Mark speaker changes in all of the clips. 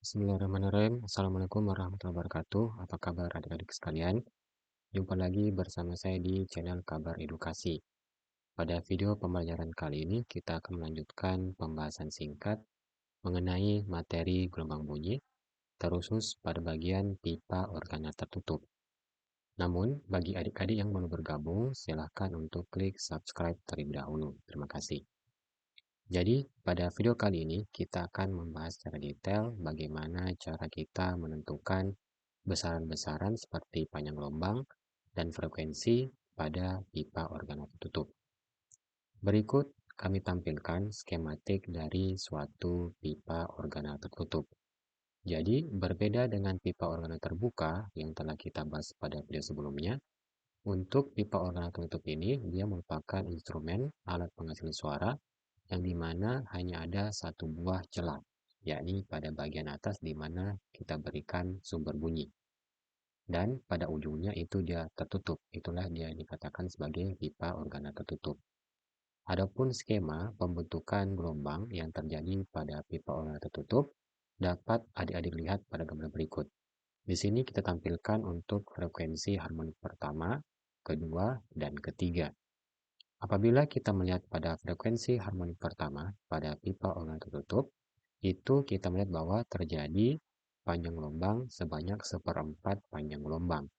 Speaker 1: Bismillahirrahmanirrahim. Assalamualaikum warahmatullahi wabarakatuh. Apa kabar adik-adik sekalian? Jumpa lagi bersama saya di channel Kabar Edukasi. Pada video pembelajaran kali ini, kita akan melanjutkan pembahasan singkat mengenai materi gelombang bunyi, terusus pada bagian pipa organa tertutup. Namun, bagi adik-adik yang baru bergabung, silahkan untuk klik subscribe terlebih dahulu. Terima kasih. Jadi, pada video kali ini kita akan membahas secara detail bagaimana cara kita menentukan besaran-besaran seperti panjang gelombang dan frekuensi pada pipa organa tertutup. Berikut kami tampilkan skematik dari suatu pipa organa tertutup. Jadi, berbeda dengan pipa organa terbuka yang telah kita bahas pada video sebelumnya, untuk pipa organa tertutup ini dia merupakan instrumen alat penghasil suara yang dimana hanya ada satu buah celah, yakni pada bagian atas di mana kita berikan sumber bunyi. Dan pada ujungnya itu dia tertutup, itulah dia dikatakan sebagai pipa organa tertutup. Adapun skema pembentukan gelombang yang terjadi pada pipa organa tertutup dapat adik-adik lihat pada gambar berikut. Di sini kita tampilkan untuk frekuensi harmonik pertama, kedua, dan ketiga. Apabila kita melihat pada frekuensi harmonik pertama pada pipa organa tertutup, itu kita melihat bahwa terjadi panjang gelombang sebanyak seperempat panjang gelombang.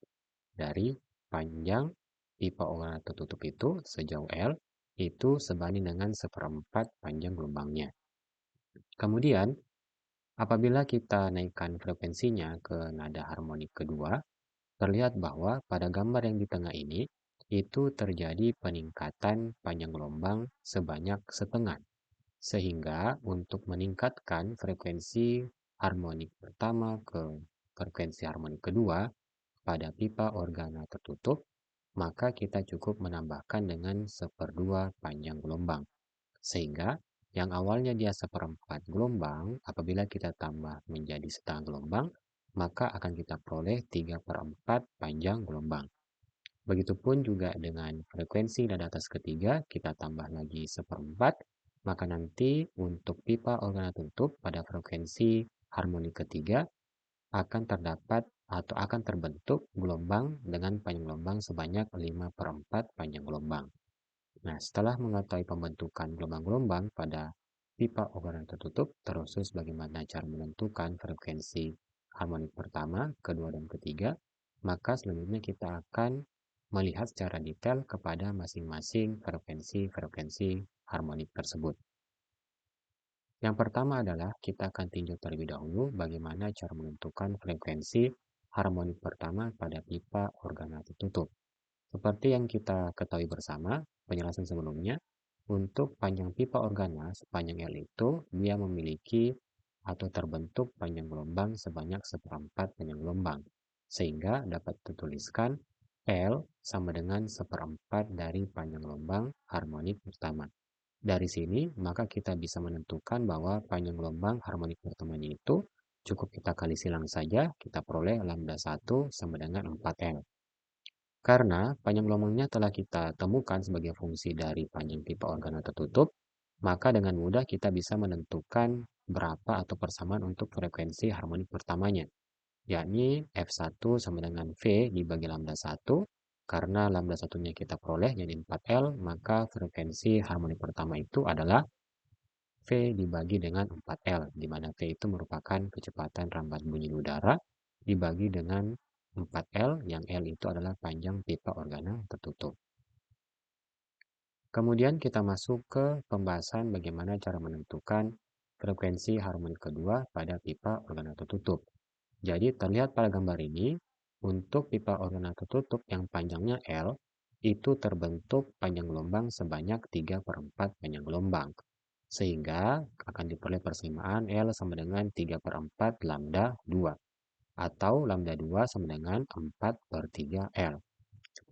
Speaker 1: Dari panjang pipa organa tertutup itu sejauh L, itu sebanding dengan seperempat panjang gelombangnya. Kemudian, apabila kita naikkan frekuensinya ke nada harmonik kedua, terlihat bahwa pada gambar yang di tengah ini, itu terjadi peningkatan panjang gelombang sebanyak setengah. Sehingga untuk meningkatkan frekuensi harmonik pertama ke frekuensi harmonik kedua pada pipa organa tertutup, maka kita cukup menambahkan dengan seperdua panjang gelombang. Sehingga yang awalnya dia seperempat gelombang, apabila kita tambah menjadi setengah gelombang, maka akan kita peroleh 3/4 panjang gelombang. Begitupun juga dengan frekuensi nada atas ketiga, kita tambah lagi seperempat, maka nanti untuk pipa organa tutup pada frekuensi harmoni ketiga akan terdapat atau akan terbentuk gelombang dengan panjang gelombang sebanyak 5/4 panjang gelombang. Nah, setelah mengetahui pembentukan gelombang-gelombang pada pipa organa tertutup, terusus bagaimana cara menentukan frekuensi harmonik pertama, kedua, dan ketiga, maka selanjutnya kita akan melihat secara detail kepada masing-masing frekuensi-frekuensi harmonik tersebut. Yang pertama adalah kita akan tinjau terlebih dahulu bagaimana cara menentukan frekuensi harmonik pertama pada pipa organa tertutup. Seperti yang kita ketahui bersama, penjelasan sebelumnya, untuk panjang pipa organa sepanjang L itu, dia memiliki atau terbentuk panjang gelombang sebanyak seperempat panjang gelombang. Sehingga dapat dituliskan L sama dengan seperempat dari panjang gelombang harmonik pertama. Dari sini, maka kita bisa menentukan bahwa panjang gelombang harmonik pertamanya itu cukup kita kali silang saja, kita peroleh lambda 1 sama dengan 4L. Karena panjang gelombangnya telah kita temukan sebagai fungsi dari panjang pipa organa tertutup, maka dengan mudah kita bisa menentukan berapa atau persamaan untuk frekuensi harmonik pertamanya, yakni F1 sama dengan V dibagi lambda 1, karena lambda satunya kita peroleh jadi 4L, maka frekuensi harmonik pertama itu adalah V dibagi dengan 4L, di mana V itu merupakan kecepatan rambat bunyi udara dibagi dengan 4L, yang L itu adalah panjang pipa organa tertutup. Kemudian kita masuk ke pembahasan bagaimana cara menentukan frekuensi harmonik kedua pada pipa organa tertutup. Jadi terlihat pada gambar ini, untuk pipa organa tertutup yang panjangnya L, itu terbentuk panjang gelombang sebanyak 3/4 panjang gelombang. Sehingga akan diperoleh persamaan L sama dengan 3/4 lambda 2. Atau lambda 2 sama dengan 4/3L.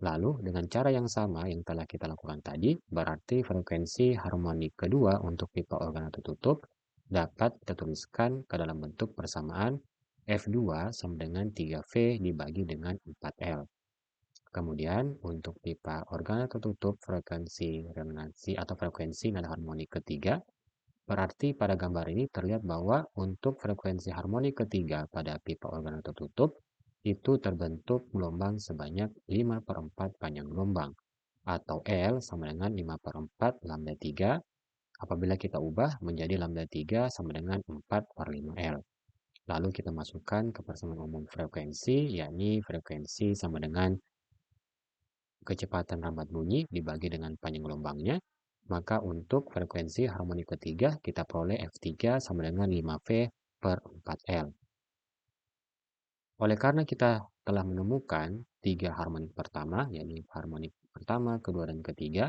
Speaker 1: Lalu dengan cara yang sama yang telah kita lakukan tadi, berarti frekuensi harmonik kedua untuk pipa organa tertutup dapat kita tuliskan ke dalam bentuk persamaan F2 sama dengan 3V dibagi dengan 4L. Kemudian untuk pipa organa tertutup frekuensi resonansi atau frekuensi nada harmonik ketiga Berarti pada gambar ini terlihat bahwa untuk frekuensi harmoni ketiga pada pipa organa tertutup, itu terbentuk gelombang sebanyak 5 per 4 panjang gelombang, atau L sama dengan 5 per 4 lambda 3, apabila kita ubah menjadi lambda 3 sama dengan 4 per 5 L. Lalu kita masukkan ke persamaan umum frekuensi, yakni frekuensi sama dengan kecepatan rambat bunyi dibagi dengan panjang gelombangnya. Maka untuk frekuensi harmoni ketiga kita peroleh F3 sama dengan 5V per 4L. Oleh karena kita telah menemukan tiga harmonik pertama, yakni harmonik pertama, kedua, dan ketiga,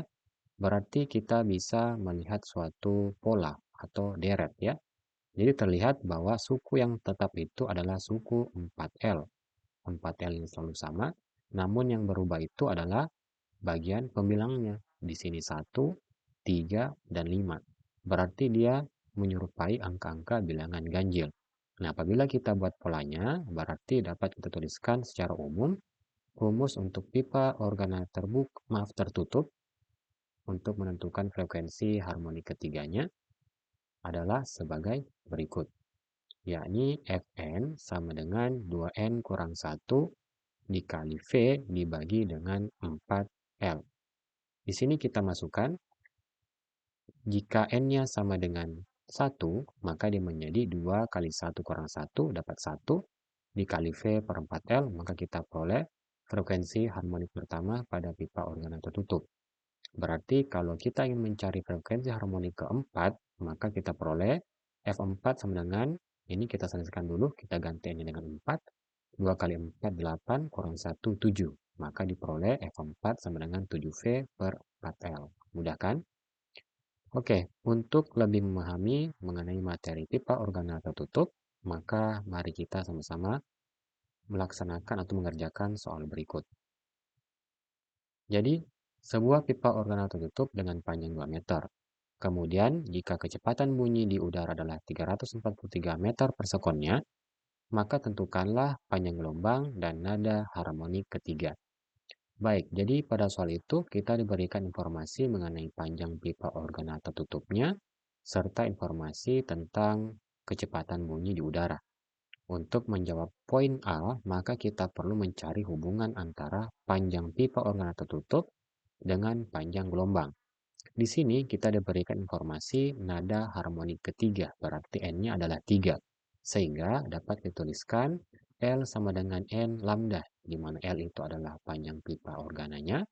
Speaker 1: berarti kita bisa melihat suatu pola atau deret ya. Jadi terlihat bahwa suku yang tetap itu adalah suku 4L. 4L yang selalu sama, namun yang berubah itu adalah bagian pembilangnya. Di sini 1, 3, dan 5. Berarti dia menyerupai angka-angka bilangan ganjil. Nah, apabila kita buat polanya, berarti dapat kita tuliskan secara umum rumus untuk pipa organa tertutup untuk menentukan frekuensi harmoni ketiganya adalah sebagai berikut, yakni Fn sama dengan 2N kurang 1 dikali V dibagi dengan 4L. Di sini kita masukkan, jika N-nya sama dengan 1, maka dia menjadi 2 kali 1 kurang 1 dapat 1, dikali V per 4L, maka kita peroleh frekuensi harmonik pertama pada pipa organa tertutup. Berarti kalau kita ingin mencari frekuensi harmonik keempat, maka kita peroleh F4 sama dengan, ini kita selesaikan dulu, kita ganti N-nya dengan 4, 2 kali 4, 8, kurang 1, 7. Maka diperoleh F4 sama dengan 7V per 4L. Mudah kan? Oke, untuk lebih memahami mengenai materi pipa organa tertutup, maka mari kita sama-sama melaksanakan atau mengerjakan soal berikut. Jadi, sebuah pipa organa tertutup dengan panjang 2 meter. Kemudian, jika kecepatan bunyi di udara adalah 343 meter per sekonnya, maka tentukanlah panjang gelombang dan nada harmonik ketiga. Baik, jadi pada soal itu kita diberikan informasi mengenai panjang pipa organa tertutupnya, serta informasi tentang kecepatan bunyi di udara. Untuk menjawab poin A, maka kita perlu mencari hubungan antara panjang pipa organa tertutup dengan panjang gelombang. Di sini kita diberikan informasi nada harmonik ketiga, berarti N-nya adalah 3. Sehingga dapat dituliskan L sama dengan N lambda, di mana L itu adalah panjang pipa organanya,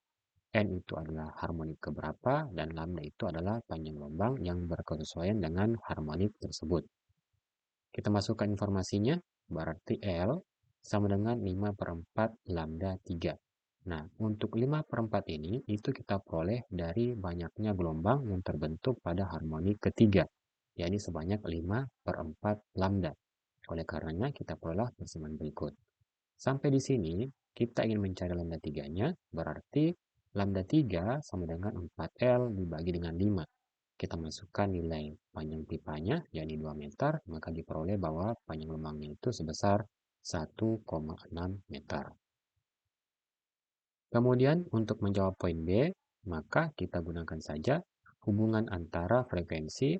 Speaker 1: N itu adalah harmonik keberapa, dan lambda itu adalah panjang gelombang yang berkesesuaian dengan harmonik tersebut. Kita masukkan informasinya, berarti L sama dengan 5 per 4 lambda 3. Nah, untuk 5 per 4 ini, itu kita peroleh dari banyaknya gelombang yang terbentuk pada harmonik ketiga, yakni sebanyak 5 per 4 lambda. Oleh karenanya, kita peroleh persamaan berikut. Sampai di sini, kita ingin mencari lambda 3-nya, berarti lambda 3 sama dengan 4L dibagi dengan 5. Kita masukkan nilai panjang pipanya, yakni 2 meter, maka diperoleh bahwa panjang gelombangnya itu sebesar 1,6 meter. Kemudian untuk menjawab poin B, maka kita gunakan saja hubungan antara frekuensi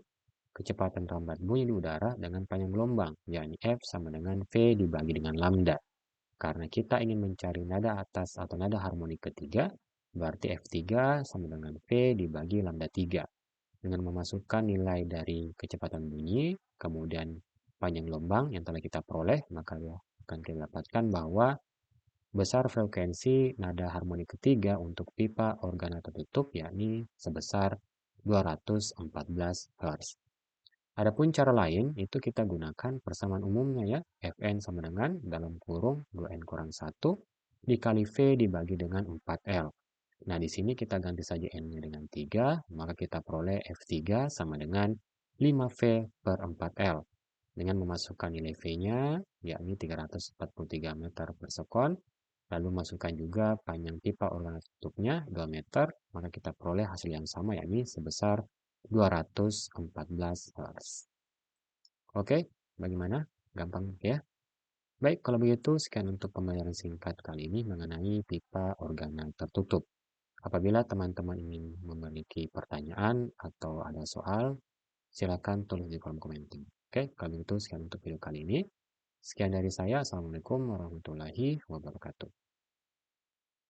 Speaker 1: kecepatan rambat bunyi di udara dengan panjang gelombang, yakni F sama dengan V dibagi dengan lambda. Karena kita ingin mencari nada atas atau nada harmonik ketiga, berarti F3 sama dengan V dibagi lambda 3. Dengan memasukkan nilai dari kecepatan bunyi, kemudian panjang gelombang yang telah kita peroleh, maka akan kita dapatkan bahwa besar frekuensi nada harmonik ketiga untuk pipa organa tertutup yakni sebesar 214 Hz. Adapun cara lain itu kita gunakan persamaan umumnya ya, Fn sama dengan dalam kurung 2n kurang 1 dikali V dibagi dengan 4L. Nah, di sini kita ganti saja N-nya dengan 3, maka kita peroleh F3 sama dengan 5V per 4L. Dengan memasukkan nilai V-nya, yakni 343 meter per sekon, lalu masukkan juga panjang pipa organa tutupnya 2 meter, maka kita peroleh hasil yang sama, yakni sebesar 214 Hz. Oke, bagaimana? Gampang ya? Baik, kalau begitu sekian untuk pembelajaran singkat kali ini mengenai pipa organa tertutup. Apabila teman-teman ingin memiliki pertanyaan atau ada soal, silakan tulis di kolom komentar. Oke, kalau itu sekian untuk video kali ini. Sekian dari saya. Assalamualaikum warahmatullahi wabarakatuh.